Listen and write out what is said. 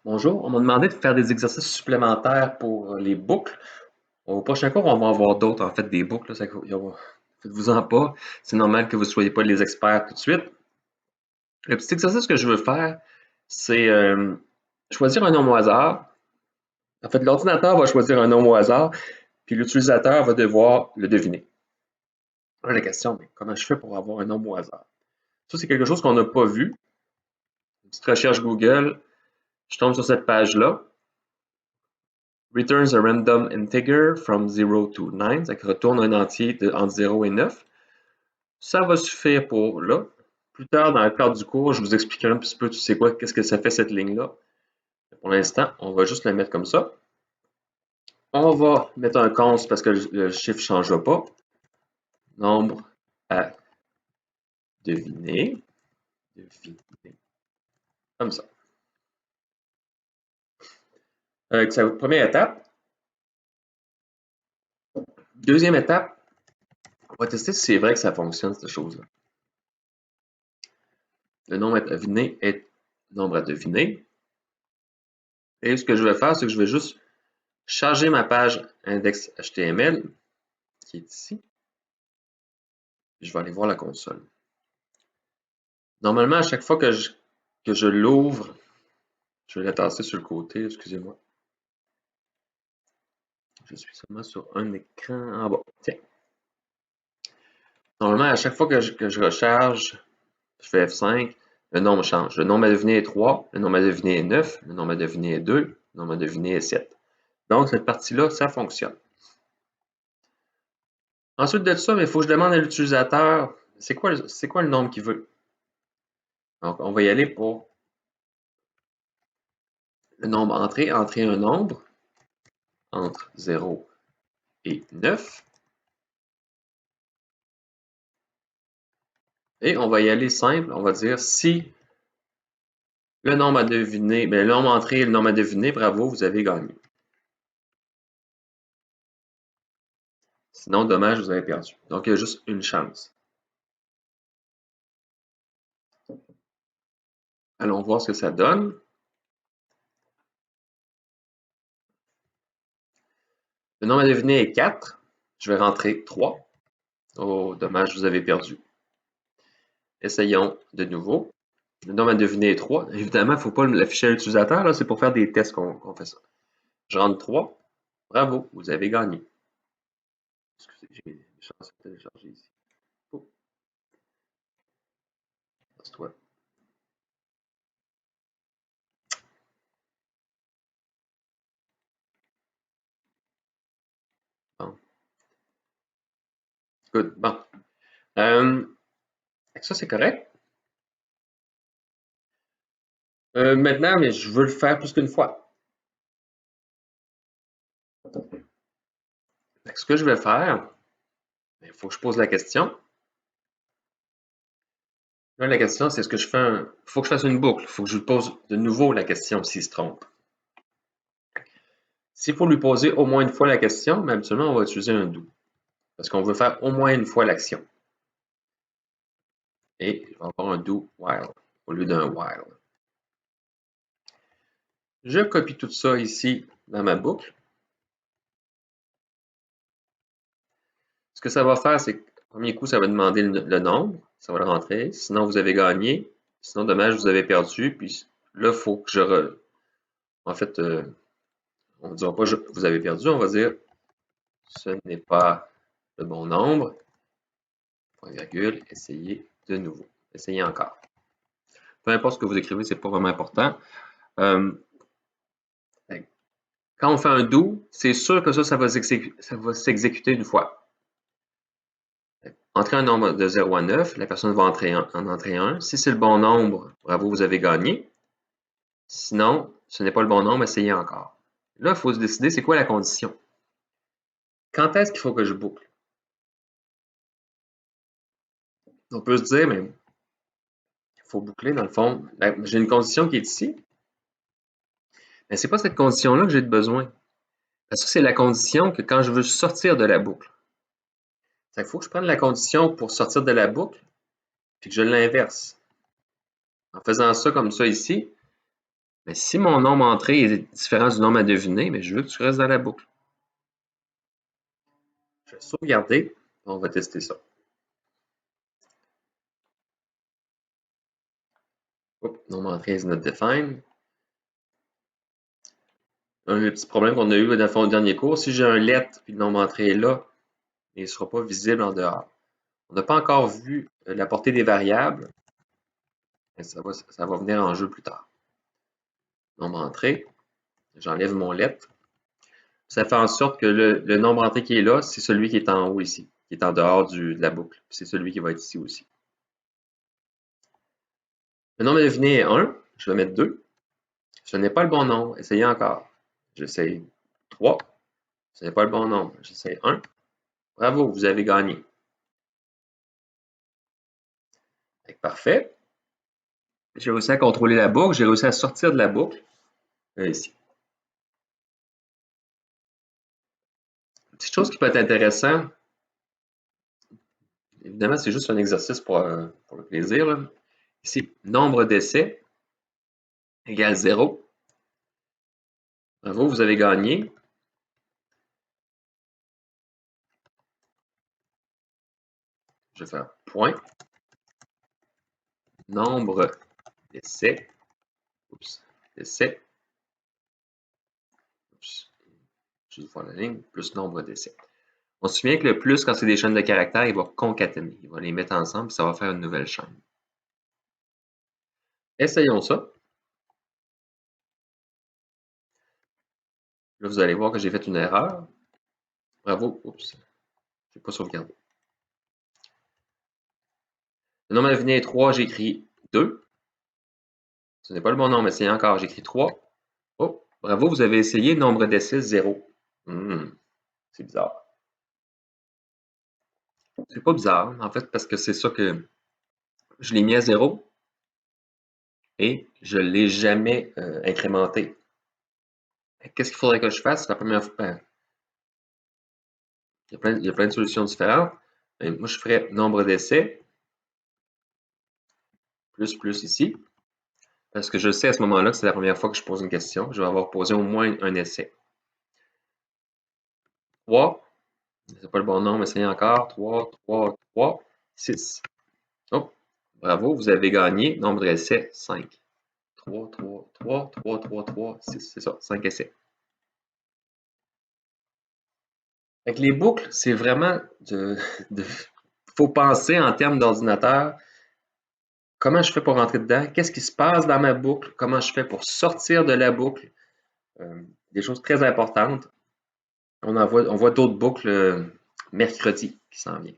Bonjour, on m'a demandé de faire des exercices supplémentaires pour les boucles. Au prochain cours, on va en voir d'autres, en fait, des boucles. Là, faites-vous-en pas. C'est normal que vous ne soyez pas les experts tout de suite. Le petit exercice que je veux faire, c'est choisir un nombre au hasard. En fait, l'ordinateur va choisir un nombre au hasard, puis l'utilisateur va devoir le deviner. Là, la question, mais comment je fais pour avoir un nombre au hasard? Ça, c'est quelque chose qu'on n'a pas vu. Une petite recherche Google, je tombe sur cette page-là. Returns a random integer from 0 to 9, ça retourne un entier entre 0 et 9. Ça va suffire pour là. Plus tard, dans le cadre du cours, je vous expliquerai un petit peu, tu sais quoi, qu'est-ce que ça fait cette ligne-là. Pour l'instant, on va juste la mettre comme ça. On va mettre un const parce que le chiffre ne changera pas. Nombre à deviner. Comme ça. C'est la première étape. Deuxième étape, on va tester si c'est vrai que ça fonctionne, cette chose-là. Le nombre à deviner est nombre à deviner. Et ce que je vais faire, c'est que je vais juste charger ma page index HTML qui est ici. Je vais aller voir la console. Normalement, à chaque fois que je l'ouvre, je vais la tasser sur le côté, excusez-moi. Je suis seulement sur un écran en bas. Tiens. Normalement, à chaque fois que je recharge, je fais F5, le nombre change. Le nombre à deviner est 3, le nombre à deviner est 9, le nombre à deviner est 2, le nombre à deviner est 7. Donc, cette partie-là, ça fonctionne. Ensuite de ça, il faut que je demande à l'utilisateur, c'est quoi le nombre qu'il veut. Donc, on va y aller pour le nombre entré. Entrer un nombre entre 0 et 9. Et on va y aller simple. On va dire si le nombre à deviner, le nombre entré et le nombre à deviner, bravo, vous avez gagné. Sinon, dommage, vous avez perdu. Donc, il y a juste une chance. Allons voir ce que ça donne. Le nombre à deviner est 4. Je vais rentrer 3. Oh, dommage, vous avez perdu. Essayons de nouveau. Le nombre à deviner est 3. Évidemment, il ne faut pas l'afficher à l'utilisateur. C'est pour faire des tests qu'on fait ça. Je rentre 3. Bravo, vous avez gagné. Excusez, j'ai une chance de télécharger ici. Oh. C'est toi. Bon. Good. Bon. Ça, c'est correct. Maintenant, mais je veux le faire plus qu'une fois. Ce que je vais faire, il faut que je pose la question. Là, la question, c'est est-ce que je fais il faut que je fasse une boucle. Il faut que je lui pose de nouveau la question s'il se trompe. S'il faut lui poser au moins une fois la question, mais habituellement, on va utiliser un do. Parce qu'on veut faire au moins une fois l'action. Et je vais avoir un do while au lieu d'un while. Je copie tout ça ici dans ma boucle. Ce que ça va faire, c'est que premier coup, ça va demander le nombre. Ça va le rentrer. Sinon, vous avez gagné. Sinon, dommage, vous avez perdu. Puis là, il faut que je... En fait, on ne dira pas vous avez perdu. On va dire ce n'est pas le bon nombre. Point virgule. Essayez de nouveau. Essayez encore. Peu importe ce que vous écrivez, ce n'est pas vraiment important. Quand on fait un do, c'est sûr que ça va s'exécuter une fois. Entrez un nombre de 0 à 9, la personne va en entrer un. Si c'est le bon nombre, bravo, vous avez gagné. Sinon, ce n'est pas le bon nombre, essayez encore. Là, il faut se décider c'est quoi la condition. Quand est-ce qu'il faut que je boucle? On peut se dire, mais il faut boucler dans le fond. J'ai une condition qui est ici. Mais ce n'est pas cette condition-là que j'ai besoin. Parce que c'est la condition que quand je veux sortir de la boucle. Il faut que je prenne la condition pour sortir de la boucle, puis que je l'inverse. En faisant ça comme ça ici, Mais si mon nombre entré est différent du nombre à deviner, mais je veux que tu restes dans la boucle. Je vais sauvegarder. On va tester ça. Oups, nombre entré is not defined. Un petit problème qu'on a eu dans le fond au dernier cours. Si j'ai un let puis le nombre entré est là, il ne sera pas visible en dehors. On n'a pas encore vu la portée des variables. Mais ça va venir en jeu plus tard. Nombre entré. J'enlève mon let. Ça fait en sorte que le nombre entré qui est là, c'est celui qui est en haut ici, qui est en dehors de la boucle. C'est celui qui va être ici aussi. Le nombre à deviner est 1. Je vais mettre 2. Ce n'est pas le bon nombre. Essayez encore. J'essaye 3. Ce n'est pas le bon nombre. J'essaye 1. Bravo, vous avez gagné. Parfait. J'ai réussi à contrôler la boucle. J'ai réussi à sortir de la boucle. Ici. Une petite chose qui peut être intéressante. Évidemment, c'est juste un exercice pour le plaisir. Là. Ici, nombre d'essais égale 0. Bravo, vous avez gagné. Je vais faire point. Nombre d'essais. Oups. D'essais. Oups. Je vais faire la ligne. Plus nombre d'essais. On se souvient que le plus, quand c'est des chaînes de caractères, il va concaténer. Il va les mettre ensemble et ça va faire une nouvelle chaîne. Essayons ça. Là, vous allez voir que j'ai fait une erreur. Bravo. Oups. Je n'ai pas sauvegardé. Le nombre à venir est 3, j'écris 2. Ce n'est pas le bon nombre, essayez encore, j'écris 3. Oh, bravo, vous avez essayé nombre d'essais 0. C'est bizarre. C'est pas bizarre, en fait, parce que c'est ça que je l'ai mis à 0 et je ne l'ai jamais incrémenté. Qu'est-ce qu'il faudrait que je fasse la première fois? Il y a plein de solutions différentes. Mais moi, je ferais nombre d'essais plus ici. Parce que je sais à ce moment-là que c'est la première fois que je pose une question. Je vais avoir posé au moins un essai. 3. C'est pas le bon nombre, essayez encore. 3, 3, 3, 6. Oh, bravo, vous avez gagné. Nombre d'essais, 5. 3, 3, 3, 3, 3, 3, 6. C'est ça, 5 essais. Avec les boucles, c'est vraiment faut penser en termes d'ordinateur. Comment je fais pour rentrer dedans? Qu'est-ce qui se passe dans ma boucle? Comment je fais pour sortir de la boucle? Des choses très importantes. On voit d'autres boucles mercredi qui s'en viennent.